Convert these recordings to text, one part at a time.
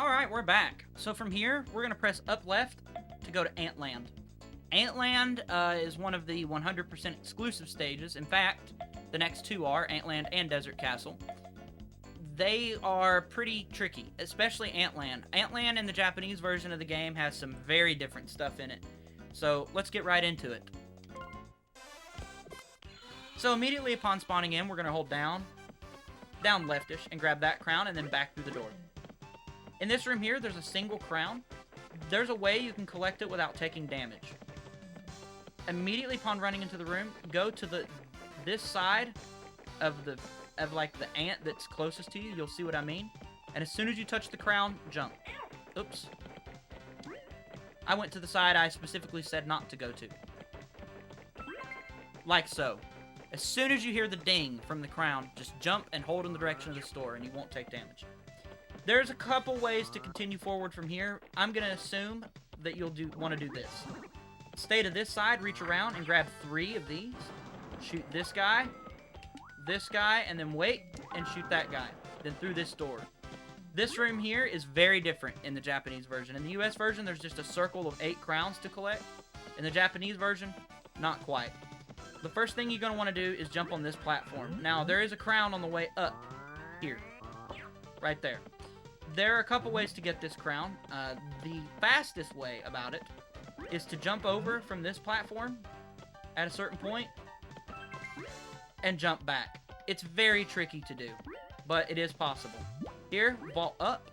Alright, we're back. So from here, we're going to press up left to go to Antland. Antland is one of the 100% exclusive stages. In fact, the next two are Antland and Desert Castle. They are pretty tricky, especially Antland. Antland in the Japanese version of the game has some very different stuff in it. So let's get right into it. So immediately upon spawning in, we're going to hold down leftish, and grab that crown, and then back through the door. In this room here, there's a single crown. There's a way you can collect it without taking damage. Immediately upon running into the room, go to this side of like the ant that's closest to you. You'll see what I mean. And as soon as you touch the crown, jump. Oops. I went to the side I specifically said not to go to. Like so. As soon as you hear the ding from the crown, just jump and hold in the direction of the store, and you won't take damage. There's a couple ways to continue forward from here. I'm going to assume that you'll want to do this. Stay to this side, reach around, and grab 3 of these. Shoot this guy, and then wait, and shoot that guy. Then through this door. This room here is very different in the Japanese version. In the US version, there's just a circle of 8 crowns to collect. In the Japanese version, not quite. The first thing you're going to want to do is jump on this platform. Now, there is a crown on the way up. Here. Right there. There are a couple ways to get this crown. The fastest way about it is to jump over from this platform at a certain point and jump back. It's very tricky to do, but it is possible. Here, vault up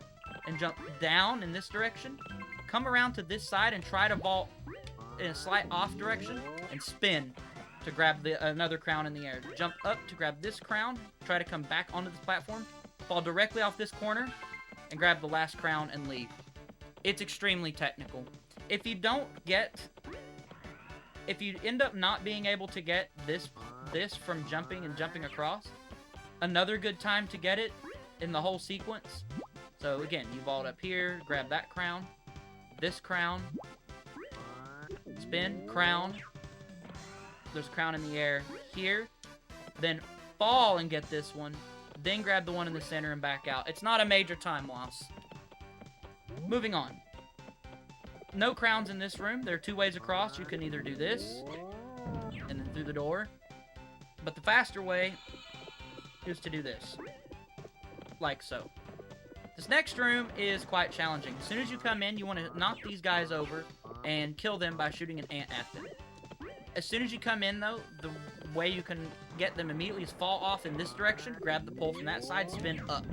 and jump down in this direction. Come around to this side and try to vault in a slight off direction and spin to grab another crown in the air. Jump up to grab this crown, try to come back onto this platform, fall directly off this corner, and grab the last crown and leave. It's extremely technical. If you end up not being able to get this from jumping across, another good time to get it in the whole sequence. So again, you vault up here, grab that crown, this crown, spin, crown, there's a crown in the air here, then fall and get this one, then grab the one in the center and back out. It's not a major time loss. Moving on. No crowns in this room. There are 2 ways across. You can either do this and then through the door, but the faster way is to do this. Like so. This next room is quite challenging. As soon as you come in, you want to knock these guys over and kill them by shooting an ant at them. As soon as you come in, though, the way you can get them immediately is fall off in this direction, grab the pole from that side, spin up.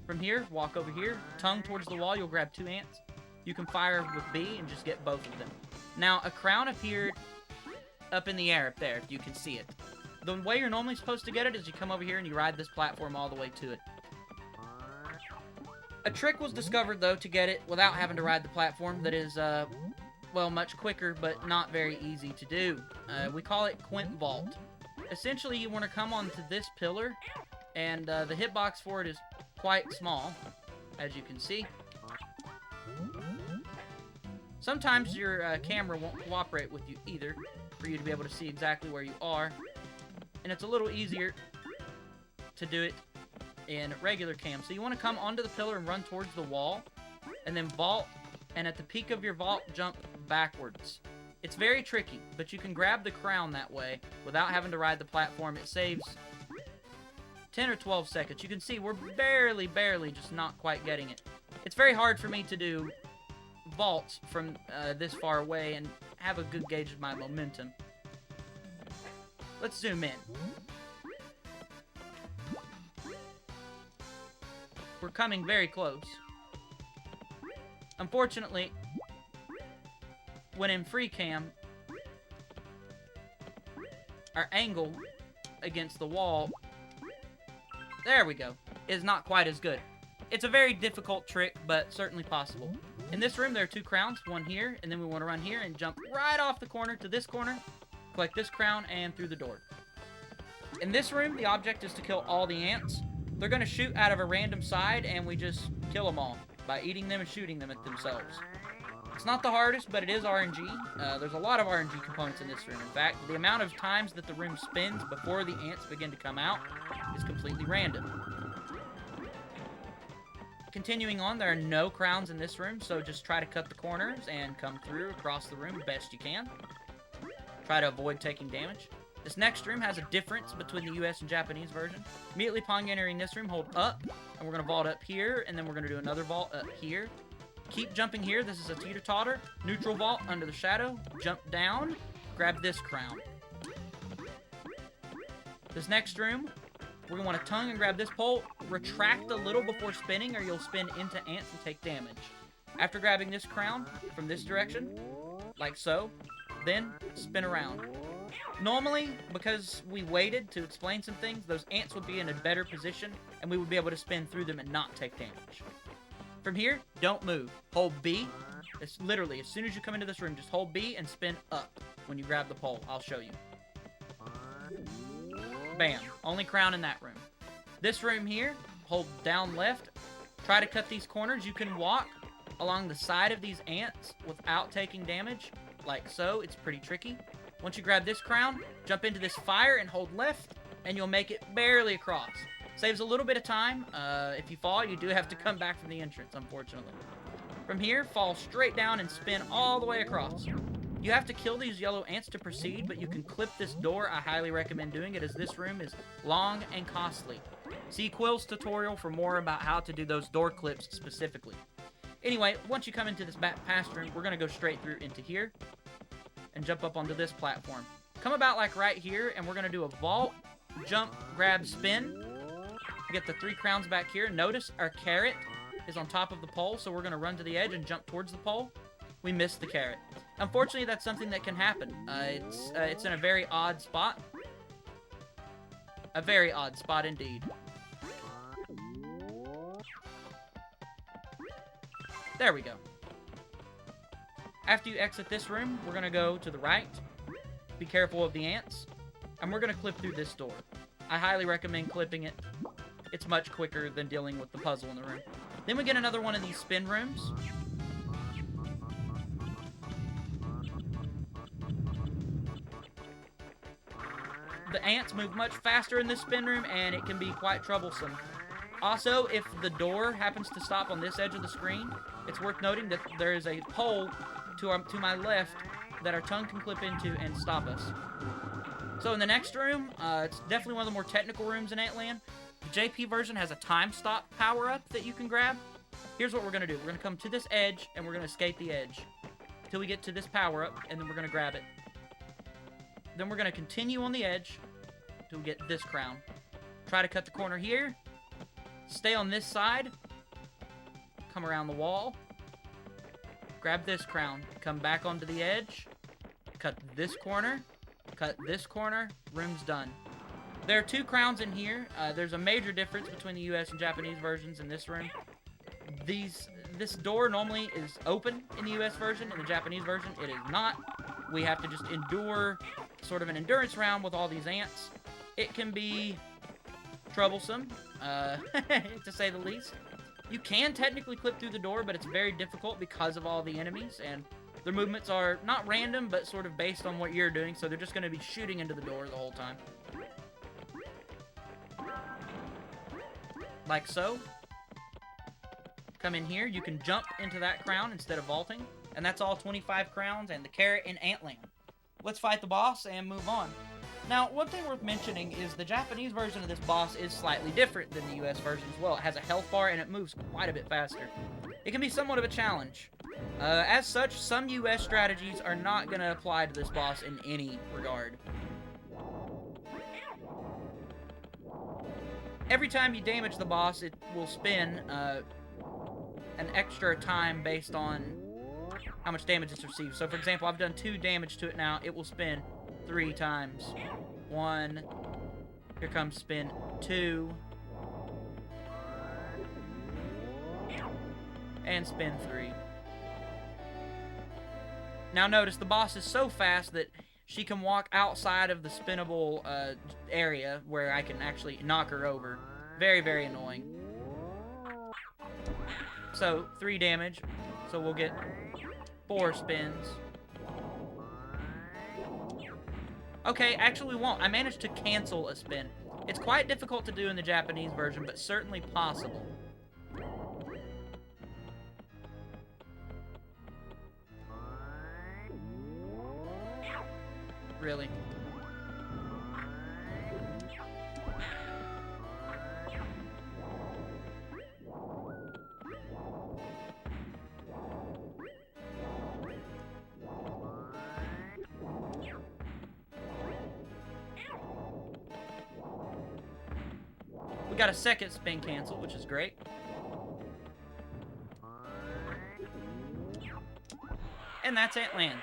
From here, walk over here, tongue towards the wall, you'll grab 2 ants. You can fire with B and just get both of them. Now, a crown appeared up in the air up there, if you can see it. The way you're normally supposed to get it is you come over here and you ride this platform all the way to it. A trick was discovered, though, to get it without having to ride the platform that is, well, much quicker, but not very easy to do. We call it Quint Vault. Essentially, you want to come onto this pillar, and the hitbox for it is quite small, as you can see. Sometimes your camera won't cooperate with you either, for you to be able to see exactly where you are, and it's a little easier to do it in regular cam. So you want to come onto the pillar and run towards the wall, and then vault, and at the peak of your vault, jump backwards. It's very tricky, but you can grab the crown that way without having to ride the platform. It saves 10 or 12 seconds. You can see we're barely just not quite getting it. It's very hard for me to do vaults from this far away and have a good gauge of my momentum. Let's zoom in. We're coming very close. Unfortunately, when in free cam, our angle against the wall, there we go, is not quite as good. It's a very difficult trick, but certainly possible. In this room, there are 2 crowns, one here, and then we want to run here and jump right off the corner to this corner, collect this crown, and through the door. In this room, the object is to kill all the ants. They're going to shoot out of a random side, and we just kill them all by eating them and shooting them at themselves. It's not the hardest, but it is RNG. There's a lot of RNG components in this room. In fact, the amount of times that the room spins before the ants begin to come out is completely random. Continuing on, there are no crowns in this room, so just try to cut the corners and come through across the room best you can. Try to avoid taking damage. This next room has a difference between the US and Japanese version. Immediately upon entering this room, hold up, and we're going to vault up here, and then we're going to do another vault up here. Keep jumping here. This is a teeter-totter. Neutral vault under the shadow. Jump down. Grab this crown. This next room, we're going to want to tongue and grab this pole. Retract a little before spinning, or you'll spin into ants and take damage. After grabbing this crown from this direction, like so, then spin around. Normally, because we waited to explain some things, those ants would be in a better position, and we would be able to spin through them and not take damage. From here, don't move. Hold B. It's literally, as soon as you come into this room, just hold B and spin up when you grab the pole. I'll show you. Bam. Only crown in that room. This room here, hold down left. Try to cut these corners. You can walk along the side of these ants without taking damage, like so. It's pretty tricky. Once you grab this crown, jump into this fire and hold left, and you'll make it barely across. Saves a little bit of time. If you fall, you do have to come back from the entrance, unfortunately. From here, fall straight down and spin all the way across. You have to kill these yellow ants to proceed, but you can clip this door. I highly recommend doing it, as this room is long and costly. See Quill's tutorial for more about how to do those door clips specifically. Anyway, once you come into this back past room, we're going to go straight through into here and jump up onto this platform. Come about like right here, and we're going to do a vault, jump, grab, spin. Get the 3 crowns back here. Notice our carrot is on top of the pole, so we're going to run to the edge and jump towards the pole. We missed the carrot. Unfortunately, that's something that can happen. It's in a very odd spot. A very odd spot indeed. There we go. After you exit this room, we're going to go to the right. Be careful of the ants. And we're going to clip through this door. I highly recommend clipping it. It's much quicker than dealing with the puzzle in the room. Then we get another one of these spin rooms. The ants move much faster in this spin room, and it can be quite troublesome. Also, if the door happens to stop on this edge of the screen, it's worth noting that there is a pole to my left that our tongue can clip into and stop us. So in the next room, it's definitely one of the more technical rooms in Antland. The JP version has a time stop power-up that you can grab. Here's what we're going to do. We're going to come to this edge, and we're going to skate the edge until we get to this power-up, and then we're going to grab it. Then we're going to continue on the edge until we get this crown. Try to cut the corner here. Stay on this side. Come around the wall. Grab this crown. Come back onto the edge. Cut this corner. Cut this corner. Room's done. There are 2 crowns in here. There's a major difference between the US and Japanese versions in this room. This door normally is open in the US version. In the Japanese version, it is not. We have to just endure sort of an endurance round with all these ants. It can be troublesome, to say the least. You can technically clip through the door, but it's very difficult because of all the enemies, and their movements are not random, but sort of based on what you're doing, so they're just going to be shooting into the door the whole time. Like so. Come in here. You can jump into that crown instead of vaulting, and that's all 25 crowns and the carrot in Antland. Let's fight the boss and move on. Now, one thing worth mentioning is the Japanese version of this boss is slightly different than the US version as well. It has a health bar and it moves quite a bit faster. It can be somewhat of a challenge. As such, some US strategies are not going to apply to this boss in any regard. Every time you damage the boss, it will spin an extra time based on how much damage it's received. So, for example, I've done 2 damage to it now. It will spin 3 times. 1. Here comes spin 2. And spin 3. Now notice, the boss is so fast that she can walk outside of the spinnable area where I can actually knock her over. Very, very annoying. So, 3 damage. So we'll get 4 spins. Okay, actually we won't. I managed to cancel a spin. It's quite difficult to do in the Japanese version, but certainly possible. really. We got a second spin cancel, which is great. And that's Ant Land.